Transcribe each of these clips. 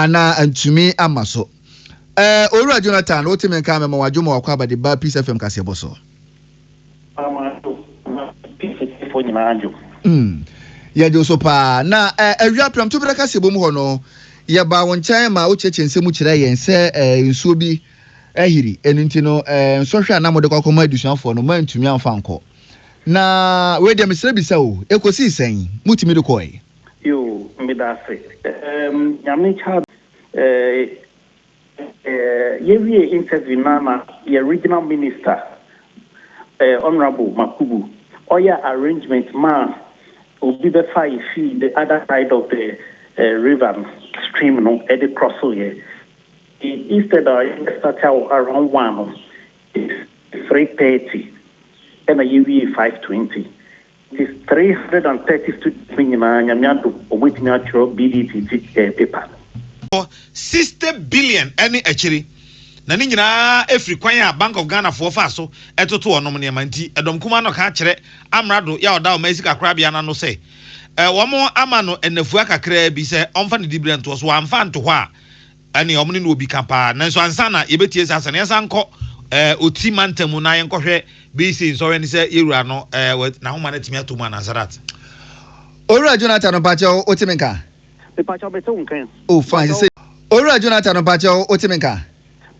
ana antumi amaso Owura Jonathan o temi nka memo wadwo mo akwa bade ba Peace FM kase boso ya jo so pa na awia pram to bra kase bom ho no ya ba won chan ma o cheche nsemu kire yen se nsuo bi ahiri enunti no nsohwe na mode kwakoma adusuafo no ma ntumi amfa nko na we dem sire bisa o ekosi sen mutimi de koy yo medase nyame cha yewie interview na your regional minister honorable Makubu oya arrangement ma 𝗂𝗵𝗶𝗀𝗀 the other side of the river stream no at the cross here instead of start around 1 3:30 and a yewie 5:20 it is 330 students nyamiado obetimi atro BDT paper 60 billion any actually na ni nyina efri kwan a Bank of Ghana for fa so etoto onom ne manti edom kuma no ka kire amrado ya oda o masika krabia na no say womo ama no enafua kakra bi se omfa ne dibire nto so amfa nto ho a ani omne no obi kapa nanso ansa na yebetie sasa ne sanko oti mantamu na yenkohwe bi se nso ni se yewura no na homa na timi atomu anazarat Owura Jonathan Pacho otimenka Pacho beto nkan oh fine say Owura Jonathan Pacho otimenka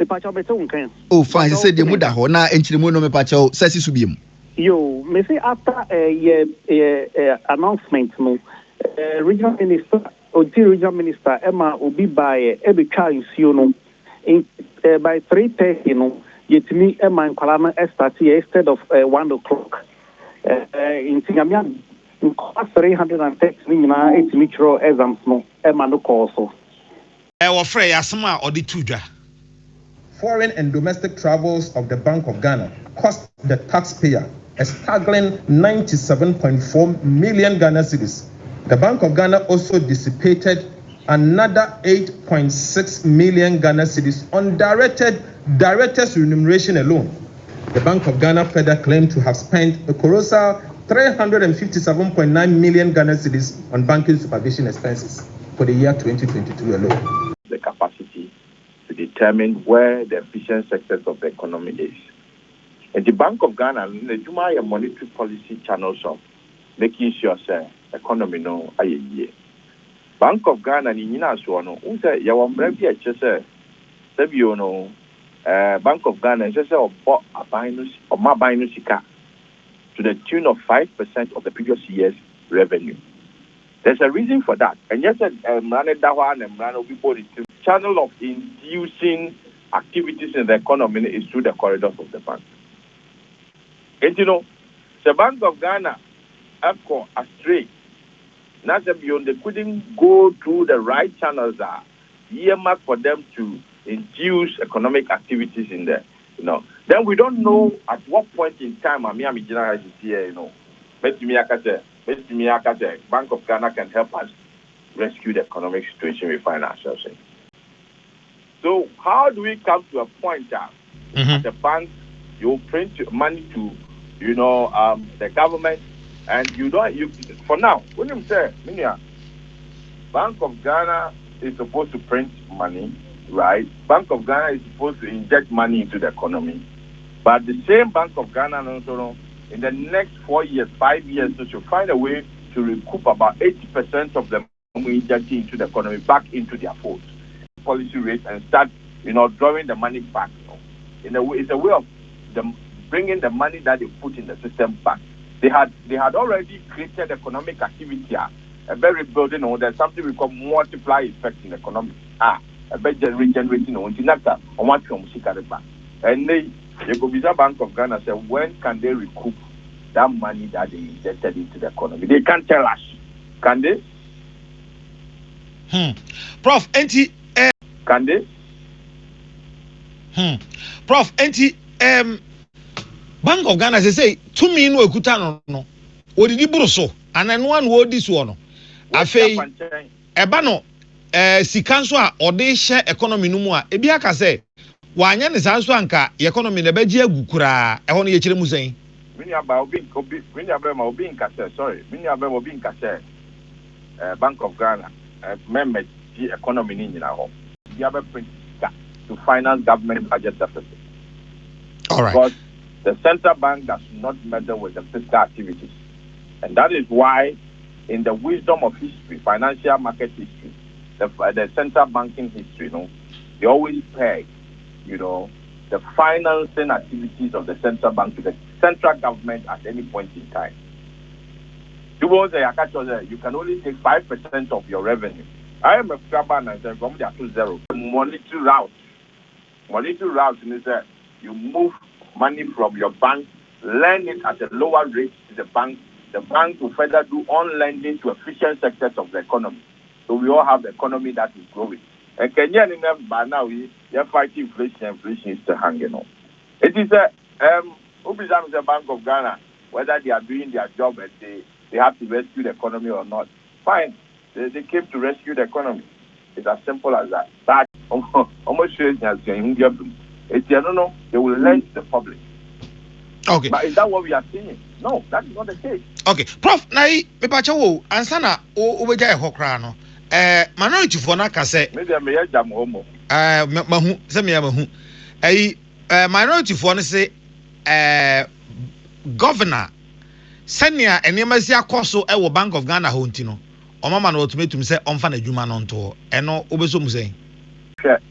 Pacho beto nkan oh fine say de muda ho na enchirimu no me Pacho sasi subiem yo me say after announcement no regional minister regional minister Emma obi by ebi twa nsuo no by 3:30 no yetimi Emma nkwala na start here instead of 1 o'clock in Tingamia 330 nyina etimi tro exams no Emma no call so wo frɛ yasema odi tudwa. Foreign and domestic travels of the Bank of Ghana cost the taxpayer a staggering 97.4 million Ghana cedis. The Bank of Ghana also dissipated another 8.6 million Ghana cedis on directors' remuneration alone. The Bank of Ghana further claimed to have spent a colossal 357.9 million Ghana cedis on banking supervision expenses for the year 2022 alone. The capacity to determine where the efficient sectors of the economy is. And the Bank of Ghana, the Juma monetary policy channels of making sure the economy no aye. Bank of Ghana ni nyina so no, unse ya wamra bi a chese sabio no Bank of Ghana chese obo aban no sika to the tune of 5% of the previous year's revenue. There's a reason for that. And yes, the channel of inducing activities in the economy is through the corridors of the bank. And you know, the Bank of Ghana have gone astray. Not that beyond they couldn't go through the right channels are earmarked for them to induce economic activities in there. You know, then we don't know at what point in time Miami General is here, you know. Bank of Ghana can help us rescue the economic situation we find ourselves in. So how do we come to a point that at the bank you print money to, you know, the government, and you for now, when you say, Bank of Ghana is supposed to print money, right? Bank of Ghana is supposed to inject money into the economy, but the same Bank of Ghana, in the next 4 years, 5 years, so should find a way to recoup about 80% of the money injected into the economy back into their folds. Policy rate and start, drawing the money back. In a way, it's a way of them bringing the money that they put in the system back. They had already created economic activity, a very building on there's something we call multiply effect in the economy. A better regenerating on Tinaka on what from Shikariba. And the Bank of Ghana said, when can they recoup that money that they injected into the economy? They can't tell us. Can they? Prof, anti can they? Prof, anti Bank of Ghana say 2 million ekuta no. Odidi buruso ananu anu odi so no. Afei eba no sika nso a ode hye economy no mu a ebi aka say wanya ne sanso anka economy na beji agu kura eho no ye kire mu sen. Bank of Ghana, Mehmet the economy in our home. You have a print to finance government budget deficit. All right. Because the central bank does not meddle with the fiscal activities. And that is why, in the wisdom of history, financial market history, the central banking history, they always peg, the financing activities of the central bank to the central government at any point in time. You can only take 5% of your revenue. I am a scrabber and say, from there to zero. Monetary route means that you move money from your bank, lend it at a lower rate to the bank. The bank will further do on lending to efficient sectors of the economy. So we all have the economy that is growing. And Kenya, by now, we are fighting inflation. Inflation is still hanging on. It is the Bank of Ghana, whether they are doing their job and they have to rescue the economy or not. Fine. They came to rescue the economy. It's as simple as that. But almost sure they will lend to the public. Okay. But is that what we are seeing? No, that is not the case. Okay. Prof, me pacho ansana obeja ehokra no. Minority for na ka say. Me dem me jam homo. Mahu, se me mahu. Minority for no say governor senia enema si akoso e wo Bank of Ghana ho ntino. Omama no ultimatum say onfa na adwuma no nto. Eno obeso mu say.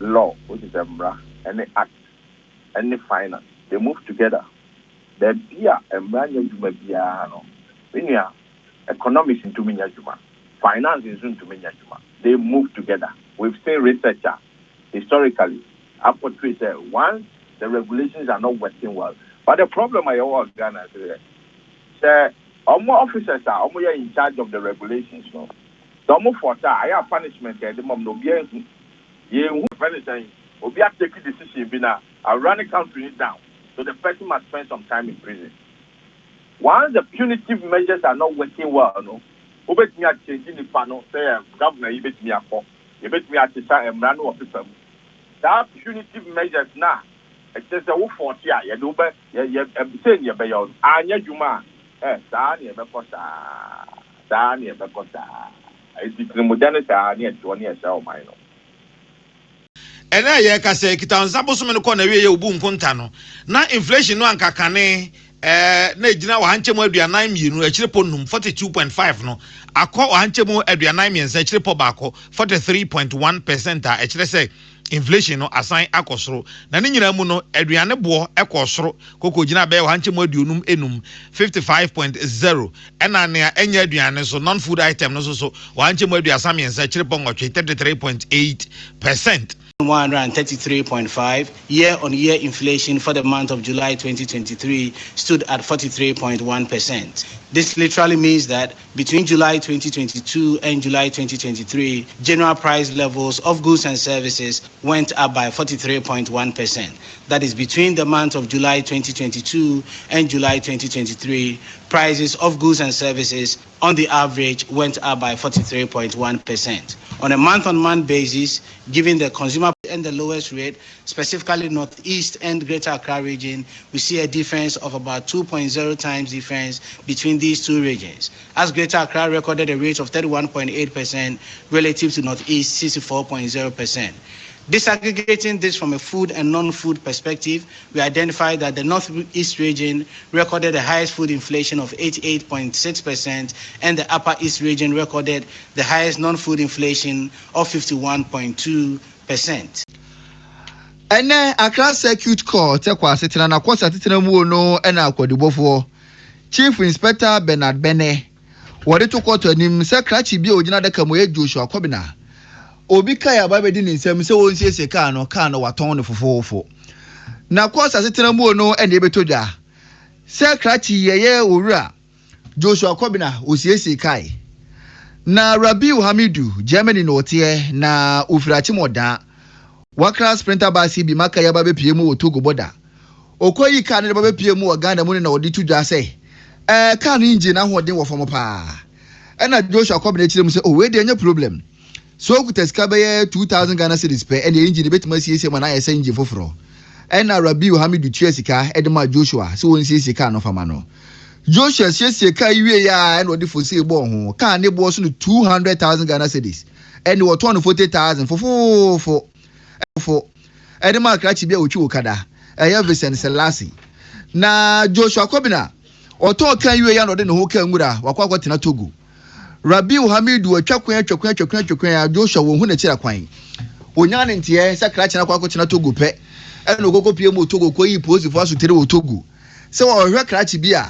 Law, which is emra, any act, any finance, they move together. The beer and brand new piano. When you are economics into Minyajuma, finance is into Minyajuma. They move together. We've seen researchers historically have portrayed that once the regulations are not working well. But the problem I always Ghana is that more officers are in charge of the regulations. No, so more for that, I have punishment at the moment. No, you will be taking decision. I run the country down. So the person must spend some time in prison. Once the punitive measures are not working well, you bet me at changing the panel, say, Governor, you bet me at four. You bet me at the time, and run over people. That punitive measures now, it says the 40 years, you do better, you're saying you're better. And yet, you man, Sani, it's the modernity, near 20 years old, mine. And I can say, Kitan so many corner we boom contano. Now inflation no anka kane na wahanchemo aduanan mienu achire ponum 42.5 no akọ wahanchemo aduanan miensa achire po baako 43.1% a achire say inflation no asan akosoro na ne nyina mu no aduane bo ekosoro koko gina be wahanchemo aduonum enum 55.0 ena ne enya aduane so non food item no so wahanchemo aduasa miensa achire po ngotwe 33.8%. 133.5 year-on-year inflation for the month of July 2023 stood at 43.1%. This literally means that between July 2022 and July 2023, general price levels of goods and services went up by 43.1%. That is between the month of July 2022 and July 2023, prices of goods and services on the average went up by 43.1%. On a month-on-month basis, given the consumer and the lowest rate, specifically Northeast and Greater Accra region, we see a difference of about 2.0 times difference between these two regions. As Greater Accra recorded a rate of 31.8% relative to Northeast 64.0%. Disaggregating this from a food and non-food perspective, we identified that the Northeast region recorded the highest food inflation of 88.6% and the Upper East region recorded the highest non-food inflation of 51.2%. And Accra Circuit Court, Tekwasitina na kwasa titina mu no na akwadibofo. Chief Inspector Bernard Bene, wode to court anim se krachi bi ogina de kamoye Joshua Kobina. Obi kai ababedi ni nsem se won siesie ka no waton ne fofofo. Na kwasa titina mu no na ebetodwa. Se krachi yeye owura Joshua Kobina osiesie kai. Na Rabiu Hamidu Germany no tie na ofirachi moda. Wakra sprinter basi bi maka ya babe pie mu otogo boda. Okoyi ka ne babe pie mu Uganda mu ne na odi tudwa se. Ka no engine na hoden wo fom pa. Na Joshua Kobina chire mu se we dey anya problem. So kuteska be 2000 Ghana cedis pe and the engine betima siesie ma na yesa engine foforo. Na Rabiu Hamidu tue sika edema Joshua so won siesie ka no fama no. Joshua siesie ka iwie ya na odi fosi ebo ho. Ka ne bo so 200,000 Ghana cedis. ɛne wɔtɔn no 40,000 fofofo ɛde ma krachi bia otwi okada ɛyɛ Vincent Selassie na Joshua Kobina ɔtɔn kan yue ya no de ne ho kan ngura wakɔ tena Togo Rabiu Hamidu atwakwan Joshua wo hu na kyira kwan onya ne ntie sɛ krachi na akɔ tena Togo pɛ ɛna okoko pie mu Togo kɔ yi post fo aso tere wo Togo sɛ ɔhwɛ krachi bia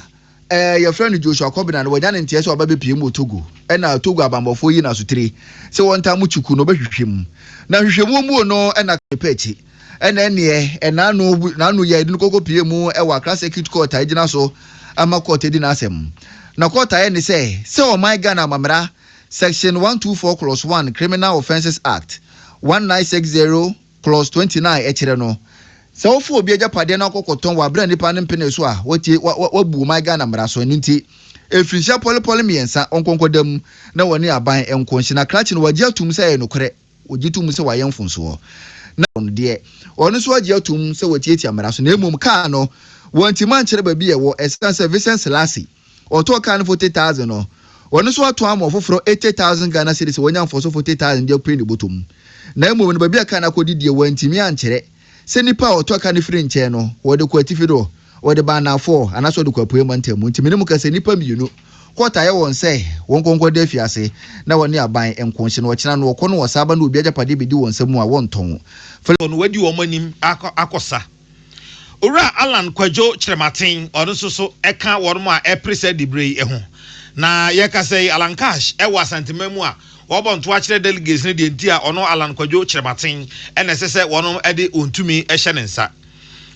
your friend Joshua Kobina no wonya ne ntie sɛ ɔba pie mu Togo ɛna Togo abambɔfo yi na so tere sɛ wɔnta mu chuku no behwehwem na hwehwemu mu no ɛna pechi ɛna ne nanu ya edin koko pie mu ɛwa classic court agina so ama court edi na asem na court aye ne sɛ o my Ghana mamra section 124 clause 1 Criminal Offences Act 1960 clause 29 ɛkyerɛ no sɛ ofo obi agapade na kokoton wa bra nipa ne mpene so a wabu my Ghana mamra so nti efrisha polypoly miensa onkonkodam na woni aban enkonhye na krachi no wagye atum sɛ enokore ogitum sɛ wayɛ mfonso na on de ono so wagye atum sɛ watietia mamra so na emum kaa no wanti man kyerɛ ba bi ɛwɔ ɛsan Vincent Selassie ɔtɔ kaa no 40,000 no ono so ato am ofoforo 80,000 Ghana cedis wonya mfoso 40,000 de pay ne botom na emum no ba bi aka na kodi die wanti mi ankyerɛ sɛ nipa ɔtɔ kaa no firi nkyɛn no wɔde kɔ atifi do wɔde ba na 4 anaso de kɔ apoe mantam nti minimu ka sɛ nipa mienu kɔta yɛ wɔn sɛ wɔn konkɔ de afiase na wɔne aban enkonhye no wɔkyena no wɔkɔ no wɔsaba no obi agapade bi di wɔn nsam a wɔntɔn no wadi wɔn anim akɔsa owura Alan Kwadwo Kyerematen ɔno so ɛka wɔn mu a ɛpresa dibrei ɛho na yɛka sɛ Alan Cash ɛwɔ asantema mu a wɔbɔ nto akyerɛ delegates ne deɛ nti a ɔno Alan Kwadwo Kyerematen ɛna ɛsɛ sɛ wɔn ɛde ontumi ɛhyɛ ne nsa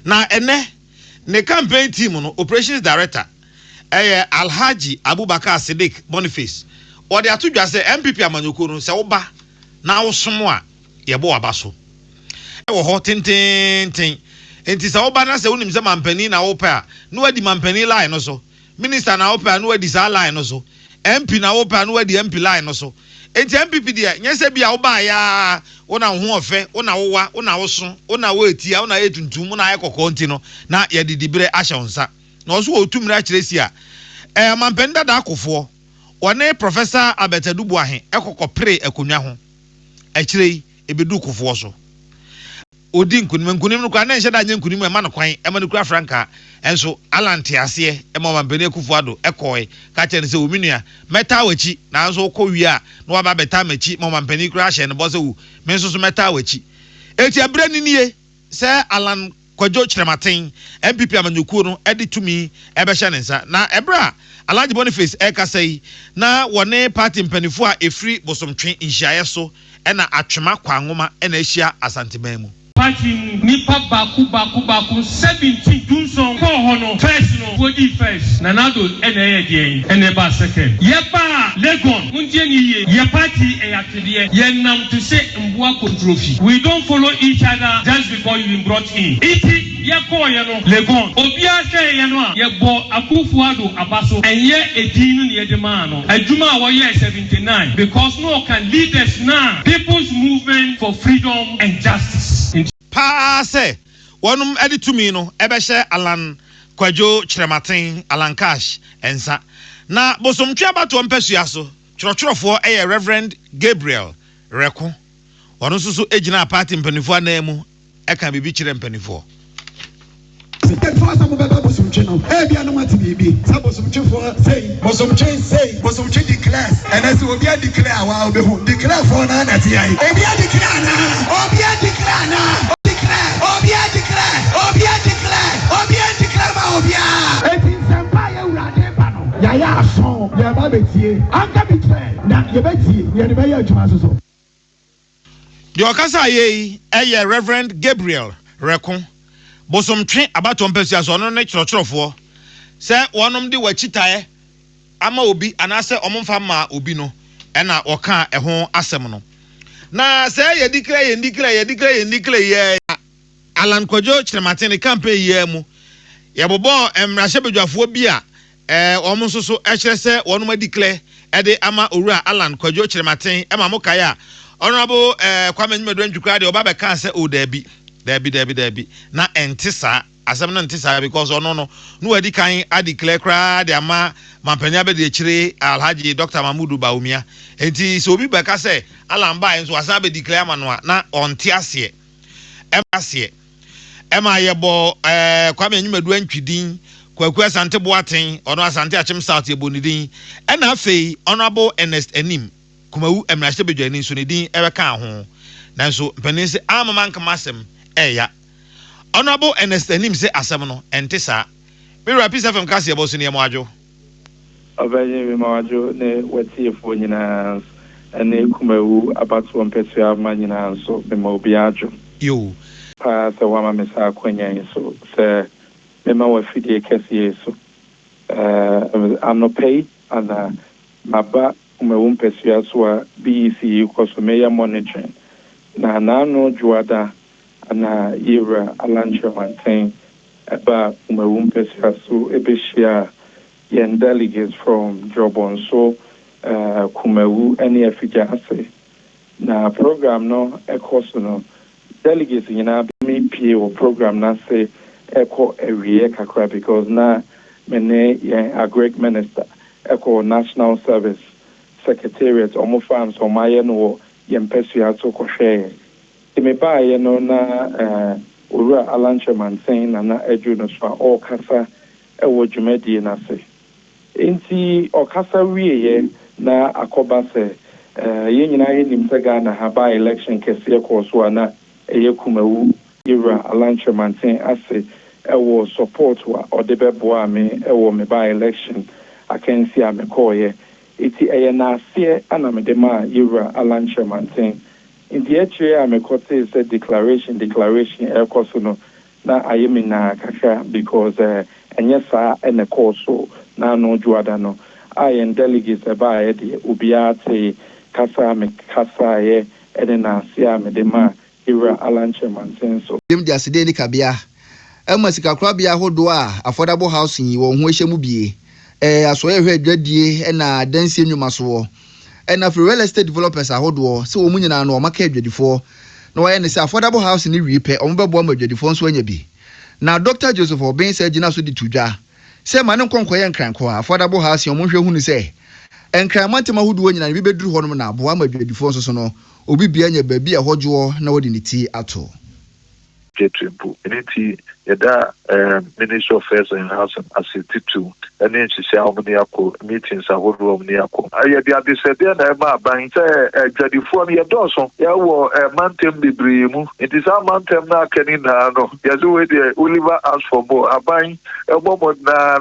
na ɛnɛ ne campaign team no operations director Alhaji Abubakar Siddiq Boniface ɔde ato dwa sɛ MPP amanyɔkuo no sɛ woba na wosom a yɛbɔ waba so ɛwɔ hɔ tententen enti sɛ woba na sɛ wonim sɛ mampani na wopɛ a na wadi mampani line no so minister na wopɛ a na wadi saa line no so MP na wopɛ a na wadi MP line no so enti MPP deɛ nyɛ sɛ bia woba ya wona ho ɔfɛ wona wowa wona woso wona woetia wona etuntum wona ayekɔkɔ nti no na yɛde dibre ahyɛ nsa na ɔso otumra kyerɛ si a mampani dada akofo ɔne Professor Albert Adubuahe ɛkɔkɔ pre akonwa ho akyerɛ ebedu kofo so odi nkunim no kwa na nhyɛ da nye nkunim ɛma no kwan ɛma no kura franka enso alante aseɛ ɛma mampani akufo ado ɛkɔe ka kyerɛ ne sɛ ominua mɛta wachi na nso kɔ wi a na waba bɛta machi ma mampani kura hyɛ ne bɔ sɛ wo me nso so mɛta wachi eti abrɛ ni nie sɛ Alan Kwadwo Kyerematen MPP amanyɔkuo no ɛde tumi ɛbɛhyɛ ne nsa na ɛbra Alhaji Boniface ɛkasa yi na wɔne party mpanifo a efiri bosomtwe nhyiaeɛ so ɛna atwema kwangoma ɛna ahyia asanteman mu party nipa baku 17 Johnson no first no body first nanado ene ba second yeba Legon unje ni ye party eyatede ye nam to say mboa controfi we don't follow each other just because you been brought in iti ye ko ye no Legon obia say ye no a ye bo Akufo-Addo abaso enye edin no ye de man no adwuma wo ye 79 because no can lead us now people's movement for freedom and justice Pase wonum edi tumi no ebehye Alan Kwadwo Kyerematen Alan Cash ensa na bosomtwe abato mpasua so kyerɔkyerɔfo Reverend Gabriel Reko wono so ejina party mpanifo anamu eka bibi kyerɛ mpanifo declare and as we declare our declare for na declare The okasa ye Reverend Gabriel Reko bosomtwe abato mpasua so no ne kyerɔkyerɔfo sɛ wonom de wachitae ama obi anase omomfa ma obi no ɛna ɔka ɛho asɛm no na sɛ ye declare ye Alan Kwadwo Kyerematen campaign ye mu ye bobɔ mmrahye bedwafoɔ bi a ɔmo nso so ɛkyerɛ sɛ wɔnom declare ɛde ama owura Alan Kwadwo Kyerematen ɛma mo kae a Honorable Kwame Nyimadu Ntwikra de oba bɛka sɛ o dabi na entisa asem no ntisa because ono no wadi kan a declare kra de ama mampanya be de chire Alhaji Dr. Mahmudu Bawumia enti so obi beka say alamba enso asa be declare manwa na onte ase ema yebo kwame nyumadu antwidin kwaku asante boaten ono asante achim south yebonidin ena afei honorable Ernest Enim kumawu emrahye bedwani so ne din ebeka ho nanso mpanin se amama nkamasem eya honorable Ernest Enim se asem no ente sa me rapid FM kase yebo so ne yemo Avenue Mimajo, ne wati efo nyina ene kumawu abatu mpesua manyina so memo biajo yo pa se wama mesa kwenya so se mema wa fidie kese so anopai ana maba kumawu mpesua so a BEC ko so meya monitoring na no juada ana ira alanche mantain aba kumawu mpesua so ebeshia yen delegates from Bonsu, Kumewu, any efficacy. Na program no no delegates in our PA program na say echo 𝗂𝐤𝐸𝐞𝐢𝐤𝐫𝐶 because na mene yen a great minister echo national service secretariat omo farms omaye no yen pesua to kohwe. Me ba ye no na owura alanche mantain na edu no so all kasa ewo dwumadi na say Inti okasa wiye na akoba se ye nyina ye nimse Ghana haba election kese ko so na eye kumawu ira alanche mantin ase ewo support wa _𝗂𝗵𝗀𝗀 me ewo me ba election akensi amekoye iti eye na ase ana me dema ira alanche mantin inti eche amekote se declaration ekoso no na ayemi na kakra because enye sa ene koso na no juada no ayen delegates eba de obiate kasa me kasa ye ene na sia me de ma ira alanche manten so dem dia sede ni kabia ema sika kra bia hodo a affordable housing yi wo ho ehye mu bie aso ye hwe adwadie ena dansie nwuma so ena for real estate developers ahodo se wo munyina no o maka adwadifo na wo ye ne se affordable housing ni wipe o mbebo ma adwadifo nso anya bi na Dr. Joseph Obin se gina so di tudwa se ma ne nkonkoye nkranko affordable housing omonhwe hu ni se enkramantema hudu nyina bi beduru ho no na aboa ma adwadifo nso so no obi bia nya ba bi a hojo na wodi ni ti ato J-Trimpo. Initi yada Ministry of Affairs and Housing Asititu and then she say how many meetings are hold omniako. I dia said na ma ban say jadifo na yedoso ya wo mantem bebremu. It is our mantem na kani na no. Yazo we the Oliver ask for more aban ebomo na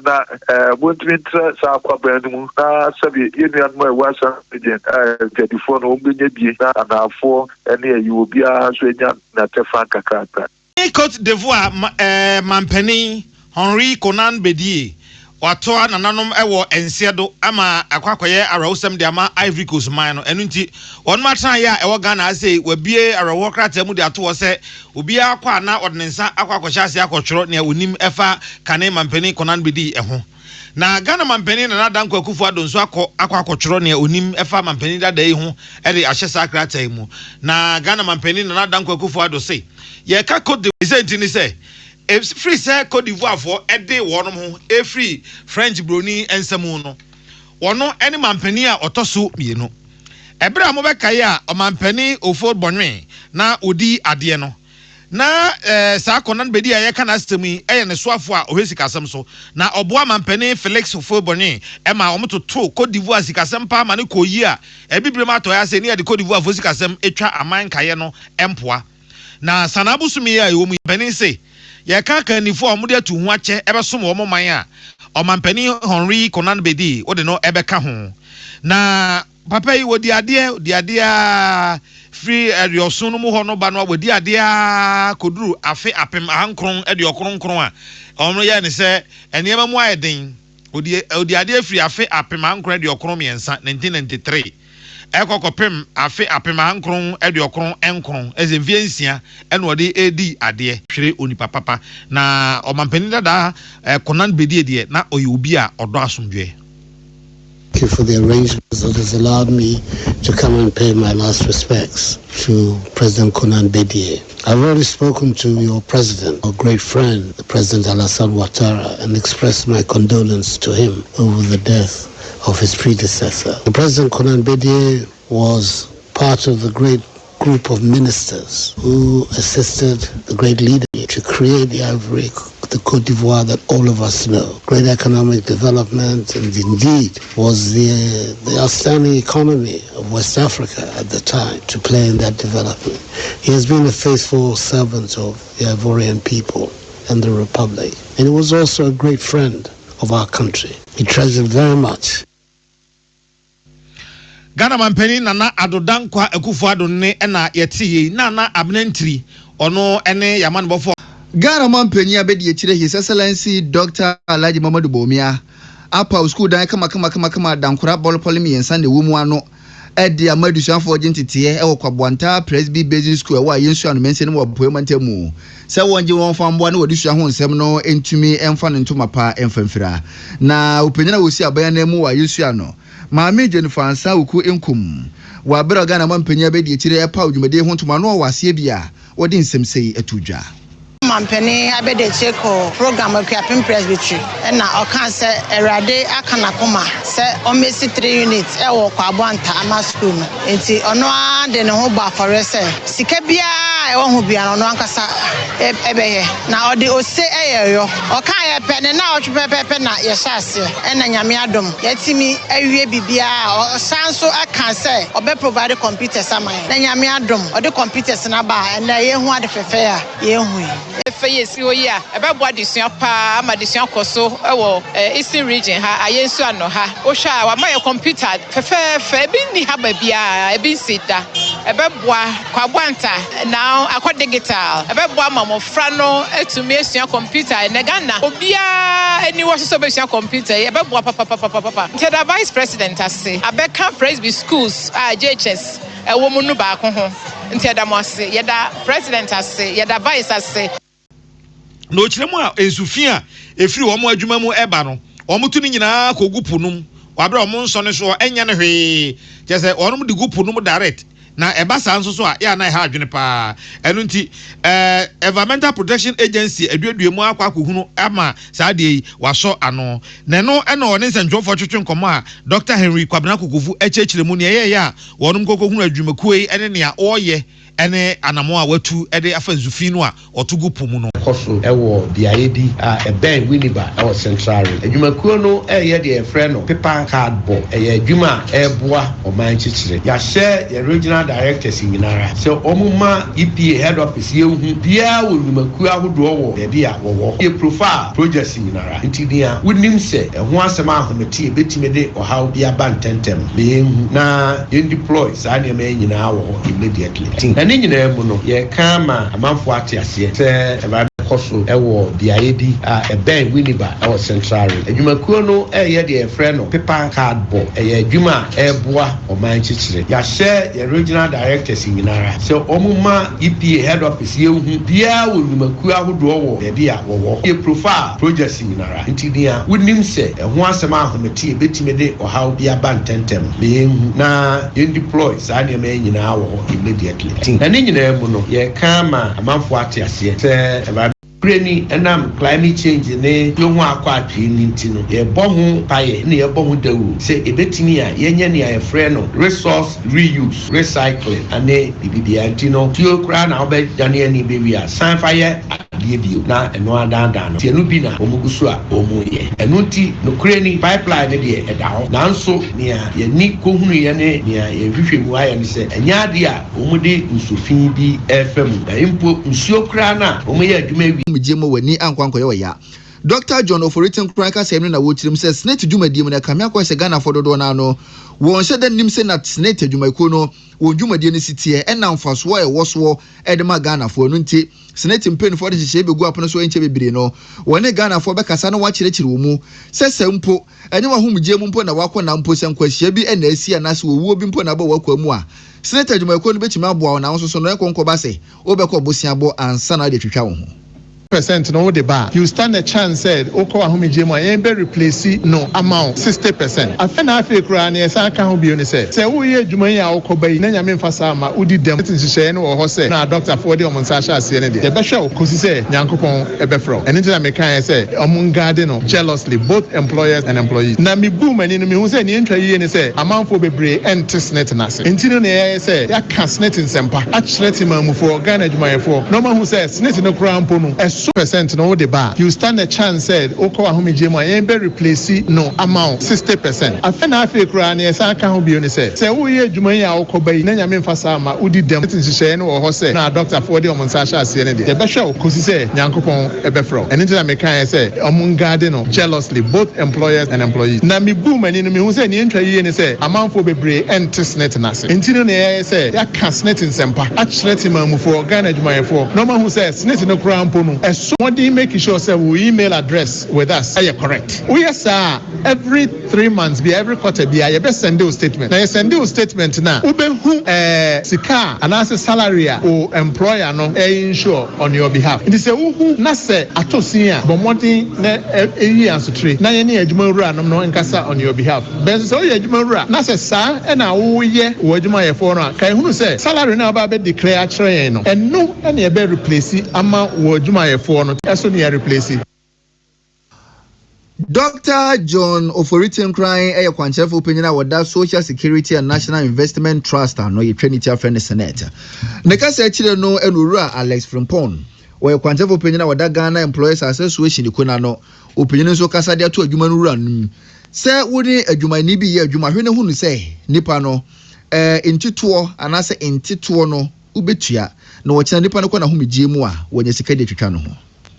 montmintra sa kwa banmu na sabi yenu mo wasa jadifo na ombenya bie na afo ene ayu bia so enya na tefa kakaka. Côte d'Ivoire mampani 𝗁𝐸𝐸𝐞𝐚𝐨 watoa nananom ewo ensiedo ama akwakoye arawusem de ama Ivory Coast man no enu nti wonma tran ya ewo Ghana ase wabie arawo krata mu de ato wo se obi akwa na odnensa akwakohya ase akotworo ne onim efa kane mampani 𝗁𝐸𝐸𝐸 eho na Ghana mampani na Danko Akufo-Addo nso akwakohworo ne onim efa mampani dada yi ho e de ahye sakrata yi mu na Ghana mampani na Danko Akufo-Addo se ye ka Côte d'Ivoire ni se if free say Côte d'Ivoire for e de wonom ho e free French broni ensemu no wono ene mampani a otoso mienu ebra mo bekaye a omampani 𝗂𝗵𝗀𝗀𝗀 na odi ade no na sa 𝗁𝐸𝐸𝐸𝐸 a yeka system yi eye ne soafo a ohwe sikasem so na oboa mampani Felix 𝗂𝗵𝗀𝗀𝗀 ema omototo Côte d'Ivoire sikasem pa ma ne koyi a ebibrem atoya se ne de Côte d'Ivoire fo sikasem etwa aman kaye no empoa na sanabu sumi ya ewo mu mpani se ye ka kanifo omude atu hu ache ebesom wo man a omampani 𝗁𝐸𝐸𝐸𝗁 wode no ebeka ho na papa yi wodi ade a free eriosun no mu ho no ba no wodi ade a koduru afe apem ahankron ede okronkron a omro ye ne se eniema mu ayeden wodi ade free afe apem ahankron ede okron miensa 1993 ekokopem afe apem ahankron ede okron enkron ezemfiensia ene wodi edi ade hwere onipa papa na omampani dada 𝗁𝐸𝐸𝐸𝐸 na oyi obi a odo asomdwe. Thank you for the arrangements that has allowed me to come and pay my last respects to President Konan Bedie. I've already spoken to your president, our great friend, the President Alassane Ouattara, and expressed my condolence to him over the death of his predecessor. The President Konan Bedie was part of the great group of ministers who assisted the great leader to create the Ivory, the Côte d'Ivoire that all of us know. Great economic development, and indeed was the outstanding economy of West Africa at the time to play in that development. He has been a faithful servant of the Ivorian people and the Republic, and he was also a great friend of our country. He treasured very much. Ghana mampeni nana adodankwa Akufo-Addo ne na yetiye nana abnentri ono ene yaman bofo Ghana mampeni abedi yechire His Excellency Dr. Alhaji Mamadu Bawumia apa school dan kama dankura ball polimi yensa ne wumu ano edi amadu shanfo gentitiye e kwabwanta Presby Basic School wa yensu anu mense ne wo poemantemu se wonje won fambo na wodi sua ho nsem no entumi emfa ne ntoma pa emfamfira na upenyana wosi abaya na mu wa yensu ano Maame Jennifer Ansa Uku Enkum wa bera Ghana mampenya be de kire epa odwumade ho ntoma no wase bia wodi nsemsei atudwa Mampeni abede cheko program Appiah Presbytery na okan se erade akana koma se omesi 3 units e wo kwabonta ama school no enti ono ade ne ho ba for se sika bia e wo ho bia no ankasa ebehe na ode ose eyeyo okan ye pe ne na otwepepe na ye hyase e na nyame adom yetimi awie bibia o sanso akan se obe provide computers ama na nyame adom ode computers na ba na ye hu ade fefe a ye hu Yes, yeah, about what is your pa, Madison Coso, Eastern region, Ayensu and Noha, Osha, my computer, Febini Hababia, a bin sita, about Kwabanta, now a quad digital, about Mamo Frano, to me, your computer, and Nagana, Obia, and you was your computer, about Papa. Tell the vice president, I say, I bet can't Presby schools, JHS, a woman back home. Until the most, yada president, I say, yada vice, I say. No chiremu ensufia efiri omo adwuma mu eba no omo tuni nyina kogu punum wabra omo nso ne so enya ne hwe jese onom de gu punum direct na eba san so a ya na ha adwene pa enu nti Environmental Protection Agency aduaduemu akwa kohunu ama saade waso ano ne no ena one nsentwofo twetwe nkomo a Dr. Henry Kwabena Kokofu echechiremu ne ye ya wonom kokohunu adwumakuei ene ne a oye ene anamo a watu ede afanzufi no a otugu pomu no koso ewo biaedi a ben winiba ewo central adwumakuo no eye de efre no paper cardboard eye adwuma eboa omanchichire ya share the regional directors nyinara so omuma EPA head office yehu bia wo adwumakuo ahodo wo de bia wo ye profile projects nyinara ntidia wonim se eho asema ahometi ebetime de ohaw bia bantentem behu na ye deploy sa ne me nyina wo immediately ne nyina mu no ye kama amanfo ate ase se koso ewo biaedi a ben winiba ewo central adwumakuo no eye de efre no paper cardboard eye adwuma eboa omanchichire ya share the regional directors nyinara so omuma EPA head office yehu bia wo adwumakuo ahodo wo de bia wo ye profile projects nyinara ntidia wonim se eho asema ahometi ebetime de ohaw bia bantentem behu na ye deploy sa ne me nyina wo immediately na ne nyina mu no ye kama amanfo ate ase se Granny enam climate change ne yohu akwa atwe nintino ye bohu paye ne ye bohu dawu se ebetini a yenye ne ye frɛ no resource reuse recycling ane bibia ntino tio kra na obedane ani bewia san fire adie bio na eno adanda no tienu bi na omugusu a omuye eno ti no kreni pipeline ne de eda ho nanso ne ye ni kohunu ye ne ye hwehwemu aye ne se enya ade a omude nsofin bi efam na impo nsuo kra na omuye adwuma mjemo wani ankwanko ye ya Dr. John Oforitin Kranka semne na wochirim se senate dwumadi mu na kamia kwa se Ghana fododo na no won hyede nim se na senate dwumako no won dwumadi ne sitie ena mfaso e woso e de ma Ghana fo no nti senate mpeni fo de hye begu apono so enche bebire no wone Ghana fo be kasa na wa kyerɛkyerɛ wo mu se sempo enye wa humjemu mpo na wakɔ na mpo se nkwahia bi ena asi anase wo bi mpo na ba wakɔ mu a senate dwumako no betimi aboa na nso so no ekɔnkɔ ba se obekɔ bosia bo ansa na de twetwa wo ho percent no the bar. You stand a chance said oko ahomegye mu a be replace no amount 60%. Afena afi kura na yesa ka ho bi oni say wo ye adwuma yi a okoba yi na nyame mfa sa ma udi dem tinhye no wo ho say na doctor for the omonsa sha ase ne de. Ye be hwe kosi say nyankopon ebefro. Eni ntina me kan say omunga no jealously both employers and employees. Na me bu mani no me hu say ne ntwa yi ne say amanfo bebre entisnet na se. Ntino ne ye say ya kasnet nsempa a kyereti mamufo Ghana adwumayefo. No man who says net no kra mpo no eso percent no the bar. You stand a chance said oko ahomegye mu a be replace no amount 60%. Afena afi kra na yesa ka ho bi oni say wo ye adwuma yi a okoba yi na nyame mfa sa ma udi dem tinhye no wo ho say na doctor for the omonsa sha ase ne de. Ye be hwe kosi say nyankopon ebefro. Eni ntina me kan say omunga no jealously both employers and employees. Na me bu mani no me hu say ne ntwa yi ne say amanfo bebre entisnet na se. Ntino ne ye say ya kasnet nsempa a kyereti mamufo Ghana adwumayefo. No man who says net no kra mpo no eso wodi make sure say we email address with us are correct. We yes sir every 3 months be every quarter be you best send you statement. Na you send you statement na ubehu sika anase salary o employer no insure on your behalf. It is a uhu na say atosia bomodi na eyi ansotire na ye ne adwuma wura no no nkasa on your behalf. Ben so ye adwuma wura na say sa e na wo ye wo adwumayefo no kai hunu say salary na ba be declare kire no eno na ye be replace ama wo adwumayefo no eso ne ye replace. Dr. John Oforitim crying a kwanchefo opinion with that Social Security and National Investment Trust no ye Trinity friend Senate. Neka se chire no enura Alex Frimpong. Or kwanchefo opinion with that Ghana Employees Association ikuna no opinion so kasa dia to adwuma no wura no. Se wodi adwuma ni bi ye adwuma hwe ne hu no say nipa no entituo anase entituo no ubetua na wo kina nipa no ko na hu megye mu a wonya sika de twetwa no ho.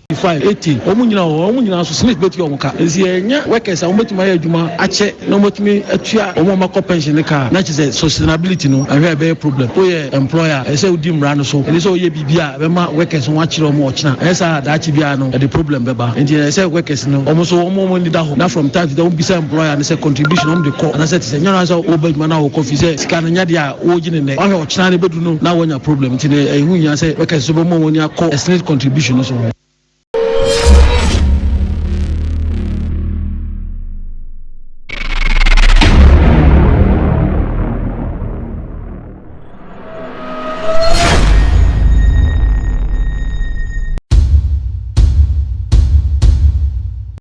18 omunyina so snake beti omuka ezi enya workers omotima ya adwuma ache na omotimi atua omoma pension ka na chise sustainability no ahwe be problem oye employer ese udi mra no so ene so oye bibia be ma workers won achire omo ochina esa da achi bia no the problem beba enti ese workers no omo so omo ni da ho na from time to dem bisa employer and say contribution on the call and say say nyana so obadwuma na wo confuse sika na nya dia wo gine ne ahwe ochina ne bedu no na wonya problem enti ne ehu nya say workers so bo mo woni akọ estimate contribution no so